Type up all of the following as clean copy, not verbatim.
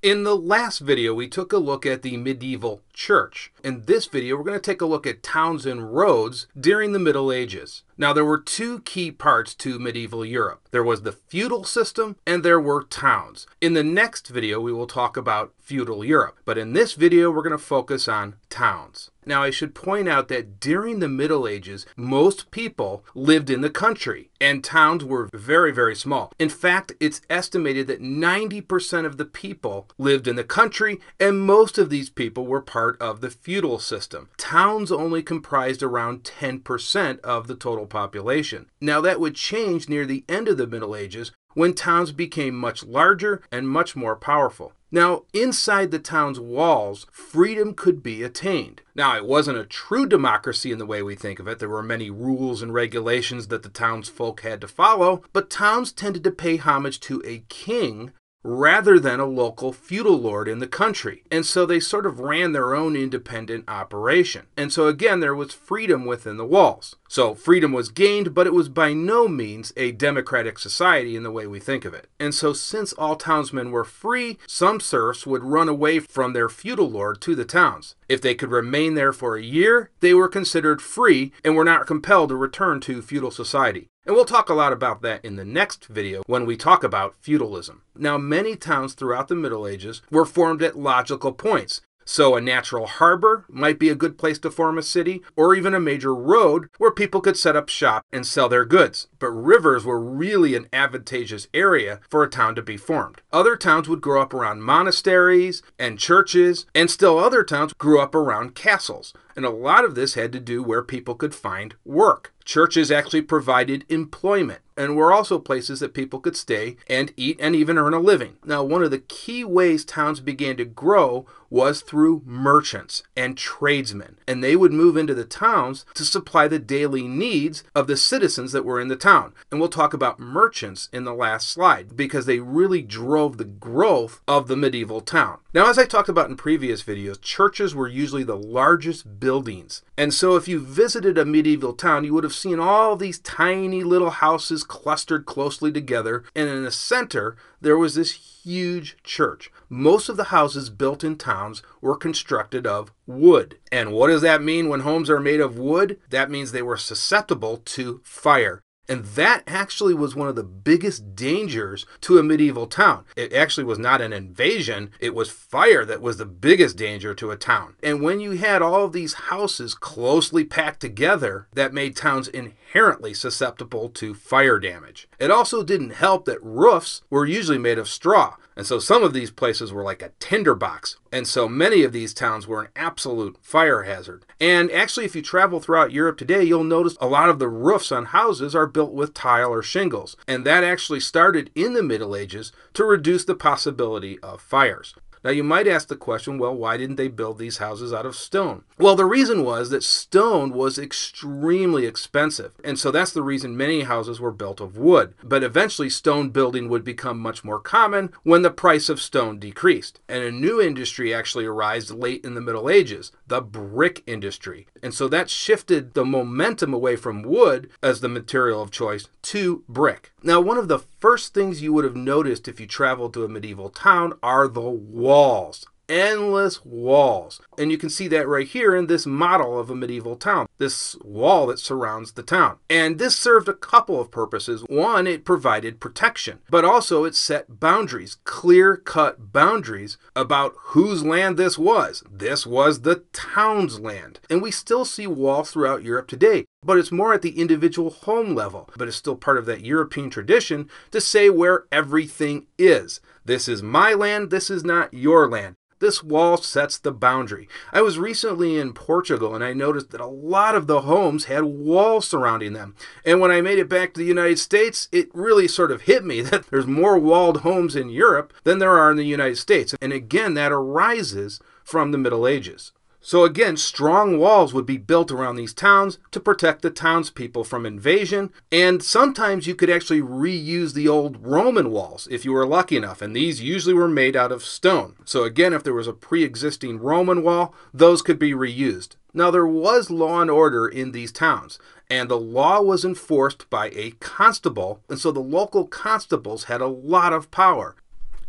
In the last video, we took a look at the medieval church. In this video, we're going to take a look at towns and roads during the Middle Ages. Now, there were two key parts to medieval Europe. There was the feudal system, and there were towns. In the next video, we will talk about feudal Europe. But in this video, we're going to focus on towns. Now, I should point out that during the Middle Ages, most people lived in the country, and towns were very, very small. In fact, it's estimated that 90% of the people lived in the country, and most of these people were part of the feudal system. Towns only comprised around 10% of the total population. Now, that would change near the end of the Middle Ages when towns became much larger and much more powerful. Now, inside the town's walls, freedom could be attained. Now, it wasn't a true democracy in the way we think of it. There were many rules and regulations that the townsfolk had to follow, but towns tended to pay homage to a king rather than a local feudal lord in the country. And so they sort of ran their own independent operation. And so again, there was freedom within the walls. So freedom was gained, but it was by no means a democratic society in the way we think of it. And so since all townsmen were free, some serfs would run away from their feudal lord to the towns. If they could remain there for a year, they were considered free and were not compelled to return to feudal society. And we'll talk a lot about that in the next video when we talk about feudalism. Now, many towns throughout the Middle Ages were formed at logical points. So a natural harbor might be a good place to form a city, or even a major road where people could set up shop and sell their goods. But rivers were really an advantageous area for a town to be formed. Other towns would grow up around monasteries and churches, and still other towns grew up around castles. And a lot of this had to do where people could find work. Churches actually provided employment and were also places that people could stay and eat and even earn a living. Now, one of the key ways towns began to grow was through merchants and tradesmen. And they would move into the towns to supply the daily needs of the citizens that were in the town. And we'll talk about merchants in the last slide because they really drove the growth of the medieval town. Now, as I talked about in previous videos, churches were usually the largest buildings. And so if you visited a medieval town, you would have seen all these tiny little houses clustered closely together. And in the center, there was this huge church. Most of the houses built in towns were constructed of wood. And what does that mean when homes are made of wood? That means they were susceptible to fire. And that actually was one of the biggest dangers to a medieval town. It actually was not an invasion. It was fire that was the biggest danger to a town. And when you had all of these houses closely packed together, that made towns inherently susceptible to fire damage. It also didn't help that roofs were usually made of straw. And so some of these places were like a tinderbox. And so many of these towns were an absolute fire hazard. And actually, if you travel throughout Europe today, you'll notice a lot of the roofs on houses are built with tile or shingles. And that actually started in the Middle Ages to reduce the possibility of fires. Now, you might ask the question, well, why didn't they build these houses out of stone? Well, the reason was that stone was extremely expensive. And so that's the reason many houses were built of wood. But eventually, stone building would become much more common when the price of stone decreased. And a new industry actually arose late in the Middle Ages, the brick industry. And so that shifted the momentum away from wood as the material of choice to brick. Now, one of the first things you would have noticed if you traveled to a medieval town are the walls. Endless walls. And you can see that right here in this model of a medieval town, this wall that surrounds the town. And this served a couple of purposes. One, it provided protection, but also it set boundaries, clear-cut boundaries about whose land this was. This was the town's land. And we still see walls throughout Europe today, but it's more at the individual home level. But it's still part of that European tradition to say where everything is. This is my land, this is not your land. This wall sets the boundary. I was recently in Portugal and I noticed that a lot of the homes had walls surrounding them. And when I made it back to the United States, it really sort of hit me that there's more walled homes in Europe than there are in the United States. And again, that arises from the Middle Ages. So again, strong walls would be built around these towns to protect the townspeople from invasion, and sometimes you could actually reuse the old Roman walls if you were lucky enough, and these usually were made out of stone. So again, if there was a pre-existing Roman wall, those could be reused. Now, there was law and order in these towns, and the law was enforced by a constable, and so the local constables had a lot of power.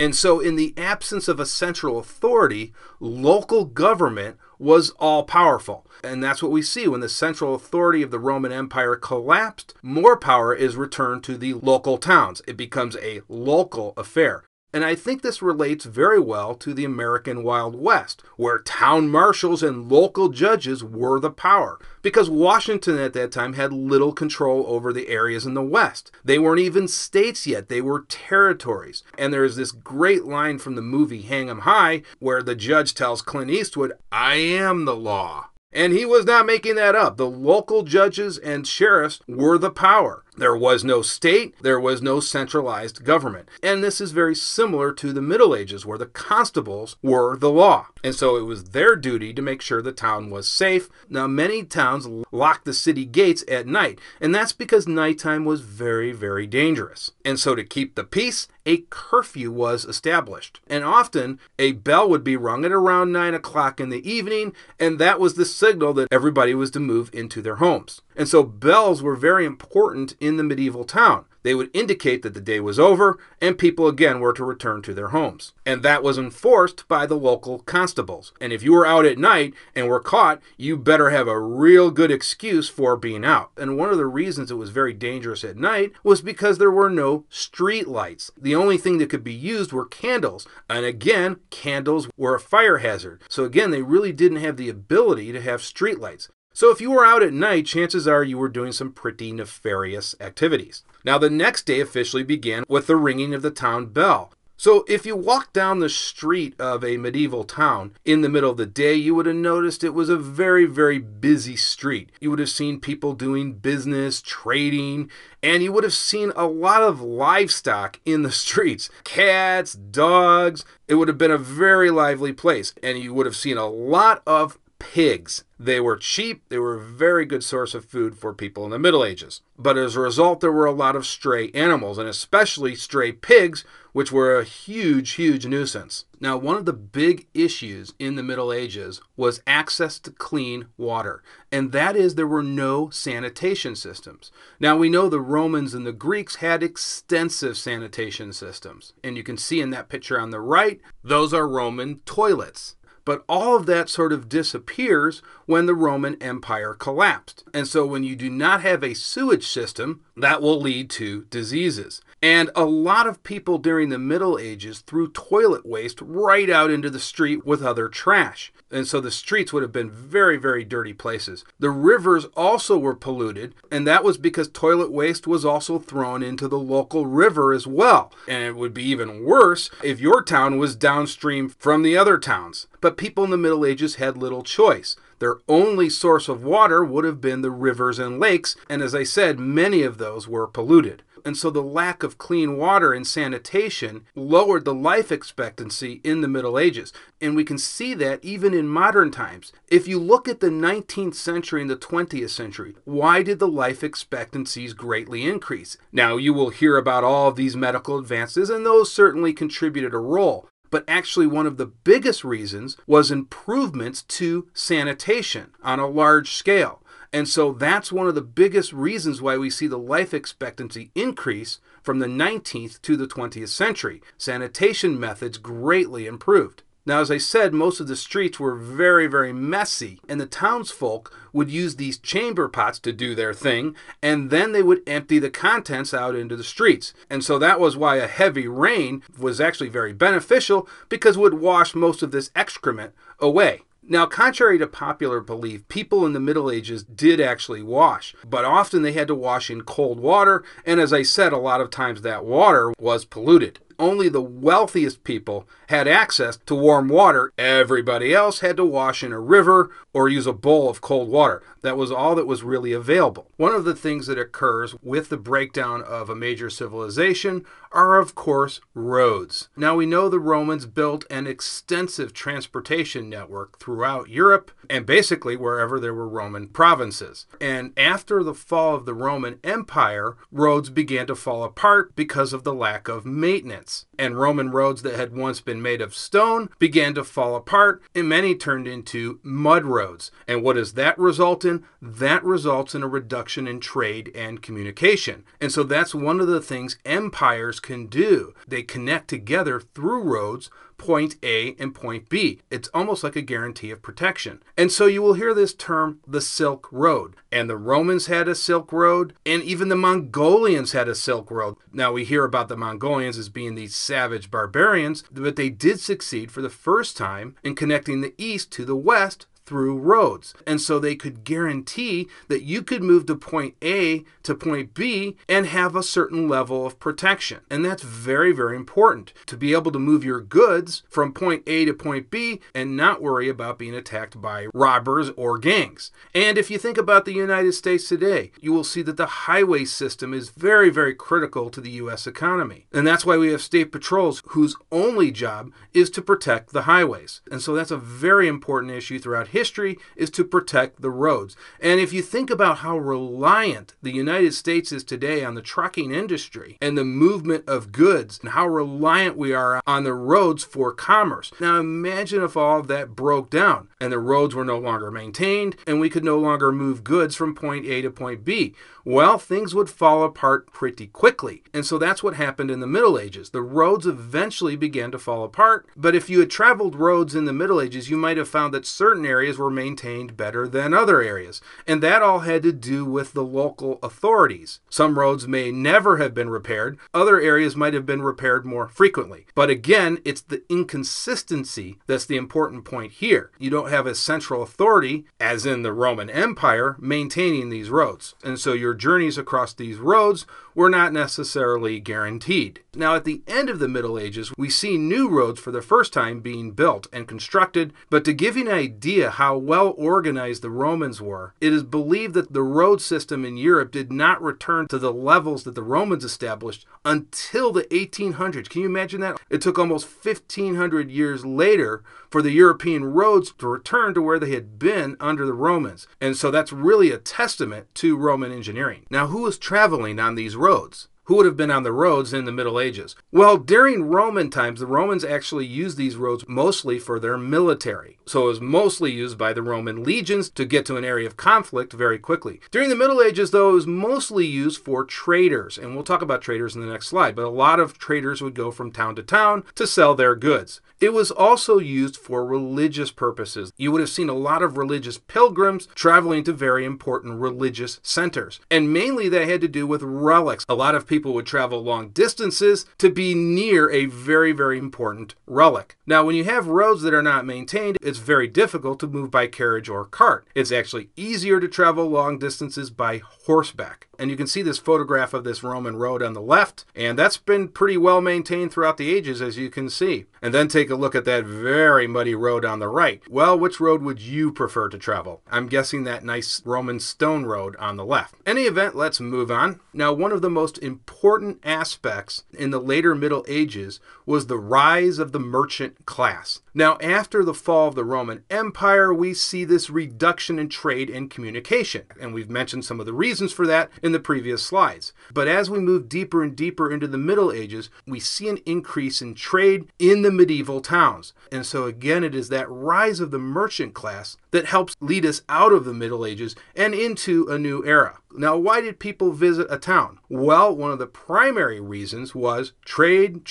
And so in the absence of a central authority, local government was all powerful. And that's what we see when the central authority of the Roman Empire collapsed. More power is returned to the local towns. It becomes a local affair. And I think this relates very well to the American Wild West, where town marshals and local judges were the power. Because Washington at that time had little control over the areas in the West. They weren't even states yet, they were territories. And there's this great line from the movie Hang 'em High, where the judge tells Clint Eastwood, "I am the law." And he was not making that up. The local judges and sheriffs were the power. There was no state, there was no centralized government. And this is very similar to the Middle Ages, where the constables were the law. And so it was their duty to make sure the town was safe. Now, many towns locked the city gates at night, and that's because nighttime was very, very dangerous. And so to keep the peace, a curfew was established. And often, a bell would be rung at around 9 o'clock in the evening, and that was the signal that everybody was to move into their homes. And so bells were very important in the medieval town. They would indicate that the day was over and people again were to return to their homes. And that was enforced by the local constables. And if you were out at night and were caught, you better have a real good excuse for being out. And one of the reasons it was very dangerous at night was because there were no street lights. The only thing that could be used were candles. And again, candles were a fire hazard. So again, they really didn't have the ability to have street lights. So if you were out at night, chances are you were doing some pretty nefarious activities. Now the next day officially began with the ringing of the town bell. So if you walked down the street of a medieval town in the middle of the day, you would have noticed it was a very, very busy street. You would have seen people doing business, trading, and you would have seen a lot of livestock in the streets. Cats, dogs. It would have been a very lively place. And you would have seen a lot of pigs. They were cheap. They were a very good source of food for people in the Middle Ages. But as a result, there were a lot of stray animals, and especially stray pigs, which were a huge, huge nuisance. Now, one of the big issues in the Middle Ages was access to clean water, and that is there were no sanitation systems. Now, we know the Romans and the Greeks had extensive sanitation systems, and you can see in that picture on the right, those are Roman toilets. But all of that sort of disappears when the Roman Empire collapsed. And so when you do not have a sewage system, that will lead to diseases. And a lot of people during the Middle Ages threw toilet waste right out into the street with other trash. And so the streets would have been very, very dirty places. The rivers also were polluted, and that was because toilet waste was also thrown into the local river as well. And it would be even worse if your town was downstream from the other towns. But people in the Middle Ages had little choice. Their only source of water would have been the rivers and lakes, and as I said, many of those were polluted. And so the lack of clean water and sanitation lowered the life expectancy in the Middle Ages. And we can see that even in modern times. If you look at the 19th century and the 20th century, why did the life expectancies greatly increase? Now, you will hear about all of these medical advances, and those certainly contributed a role. But actually one of the biggest reasons was improvements to sanitation on a large scale. And so that's one of the biggest reasons why we see the life expectancy increase from the 19th to the 20th century. Sanitation methods greatly improved. Now, as I said, most of the streets were very, very messy, and the townsfolk would use these chamber pots to do their thing, and then they would empty the contents out into the streets. And so that was why a heavy rain was actually very beneficial, because it would wash most of this excrement away. Now, contrary to popular belief, people in the Middle Ages did actually wash, but often they had to wash in cold water, and as I said, a lot of times that water was polluted. Only the wealthiest people had access to warm water. Everybody else had to wash in a river or use a bowl of cold water. That was all that was really available. One of the things that occurs with the breakdown of a major civilization are, of course, roads. Now, we know the Romans built an extensive transportation network throughout Europe and basically wherever there were Roman provinces. And after the fall of the Roman Empire, roads began to fall apart because of the lack of maintenance. pavements. And Roman roads that had once been made of stone began to fall apart, and many turned into mud roads. And what does that result in? That results in a reduction in trade and communication. And so that's one of the things empires can do. They connect together through roads, point A and point B. It's almost like a guarantee of protection. And so you will hear this term, the Silk Road. And the Romans had a Silk Road, and even the Mongolians had a Silk Road. Now we hear about the Mongolians as being these savage barbarians, but they did succeed for the first time in connecting the East to the West through roads. And so they could guarantee that you could move to point A to point B and have a certain level of protection. And that's very, very important to be able to move your goods from point A to point B and not worry about being attacked by robbers or gangs. And if you think about the United States today, you will see that the highway system is very, very critical to the U.S. economy. And that's why we have state patrols whose only job is to protect the highways. And so that's a very important issue throughout history, is to protect the roads. And if you think about how reliant the United States is today on the trucking industry and the movement of goods and how reliant we are on the roads for commerce. Now imagine if all of that broke down and the roads were no longer maintained and we could no longer move goods from point A to point B. Well, things would fall apart pretty quickly. And so that's what happened in the Middle Ages. The roads eventually began to fall apart, but if you had traveled roads in the Middle Ages, you might have found that certain areas were maintained better than other areas. And that all had to do with the local authorities. Some roads may never have been repaired. Other areas might have been repaired more frequently. But again, it's the inconsistency that's the important point here. You don't have a central authority, as in the Roman Empire, maintaining these roads. And so your journeys across these roads were not necessarily guaranteed. Now, at the end of the Middle Ages, we see new roads for the first time being built and constructed, but to give you an idea how well organized the Romans were, it is believed that the road system in Europe did not return to the levels that the Romans established until the 1800s. Can you imagine that? It took almost 1,500 years later for the European roads to return to where they had been under the Romans. And so that's really a testament to Roman engineering. Now, who was traveling on these roads? Who would have been on the roads in the Middle Ages? Well, during Roman times, the Romans actually used these roads mostly for their military. So it was mostly used by the Roman legions to get to an area of conflict very quickly. During the Middle Ages, though, it was mostly used for traders. And we'll talk about traders in the next slide. But a lot of traders would go from town to sell their goods. It was also used for religious purposes. You would have seen a lot of religious pilgrims traveling to very important religious centers. And mainly that had to do with relics. A lot of people would travel long distances to be near a very, very important relic. Now, when you have roads that are not maintained, it's very difficult to move by carriage or cart. It's actually easier to travel long distances by horseback. And you can see this photograph of this Roman road on the left, and that's been pretty well maintained throughout the ages, as you can see. And then take a look at that very muddy road on the right. Well, which road would you prefer to travel? I'm guessing that nice Roman stone road on the left. Any event, let's move on. Now, one of the most important aspects in the later Middle Ages was the rise of the merchant class. Now, after the fall of the Roman Empire, we see this reduction in trade and communication. And we've mentioned some of the reasons for that in the previous slides. But as we move deeper and deeper into the Middle Ages, we see an increase in trade in the medieval towns. And so again, it is that rise of the merchant class that helps lead us out of the Middle Ages and into a new era. Now, why did people visit a town? Well, one of the primary reasons was trade,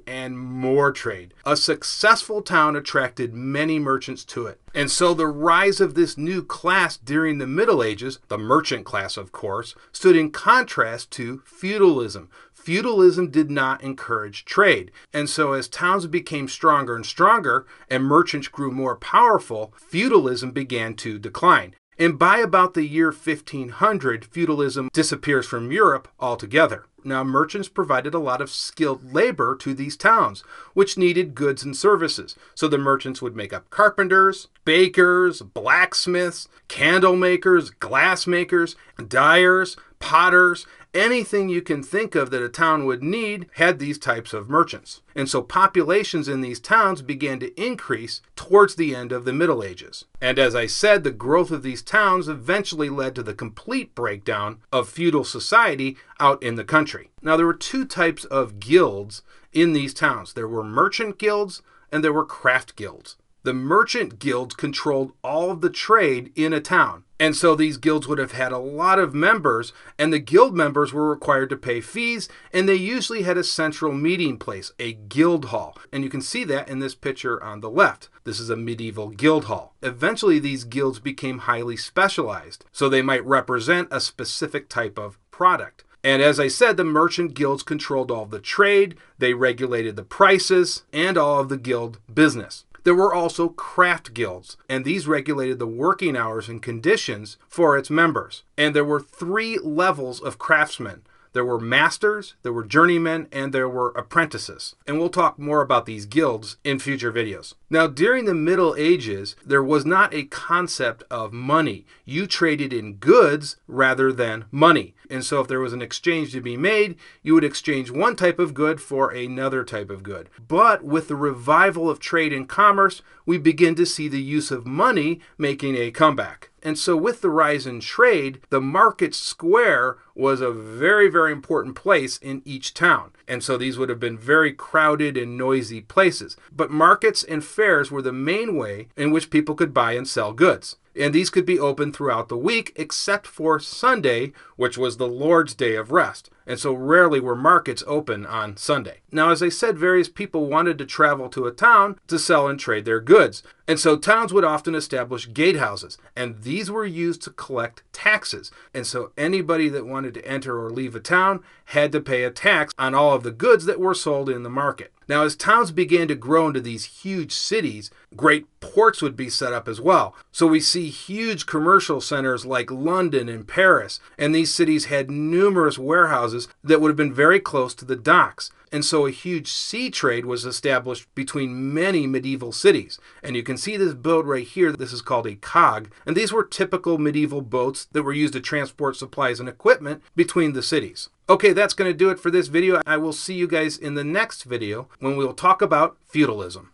and more trade. A successful town attracted many merchants to it. And so the rise of this new class during the Middle Ages, the merchant class of course, stood in contrast to feudalism. Feudalism did not encourage trade. And so as towns became stronger and stronger and merchants grew more powerful, feudalism began to decline. And by about the year 1500, feudalism disappears from Europe altogether. Now, merchants provided a lot of skilled labor to these towns, which needed goods and services. So the merchants would make up carpenters, bakers, blacksmiths, candle makers, glass makers, dyers, potters. Anything you can think of that a town would need had these types of merchants. And so populations in these towns began to increase towards the end of the Middle Ages. And as I said, the growth of these towns eventually led to the complete breakdown of feudal society out in the country. Now, there were two types of guilds in these towns. There were merchant guilds and there were craft guilds. The merchant guilds controlled all of the trade in a town. And so these guilds would have had a lot of members, and the guild members were required to pay fees, and they usually had a central meeting place, a guild hall. And you can see that in this picture on the left. This is a medieval guild hall. Eventually, these guilds became highly specialized, so they might represent a specific type of product. And as I said, the merchant guilds controlled all the trade, they regulated the prices, and all of the guild business. There were also craft guilds, and these regulated the working hours and conditions for its members. And there were 3 levels of craftsmen. There were masters, there were journeymen, and there were apprentices. And we'll talk more about these guilds in future videos. Now, during the Middle Ages, there was not a concept of money. You traded in goods rather than money. And so if there was an exchange to be made, you would exchange one type of good for another type of good. But with the revival of trade and commerce, we begin to see the use of money making a comeback. And so with the rise in trade, the market square was a very, very important place in each town. And so these would have been very crowded and noisy places. But markets and fairs were the main way in which people could buy and sell goods. And these could be open throughout the week except for Sunday, which was the Lord's Day of rest. And so rarely were markets open on Sunday. Now, as I said, various people wanted to travel to a town to sell and trade their goods. And so towns would often establish gatehouses, and these were used to collect taxes. And so anybody that wanted to enter or leave a town had to pay a tax on all of the goods that were sold in the market. Now, as towns began to grow into these huge cities, great ports would be set up as well. So we see huge commercial centers like London and Paris, and these cities had numerous warehouses that would have been very close to the docks. And so a huge sea trade was established between many medieval cities. And you can see this boat right here. This is called a cog. And these were typical medieval boats that were used to transport supplies and equipment between the cities. Okay, that's going to do it for this video. I will see you guys in the next video when we'll talk about feudalism.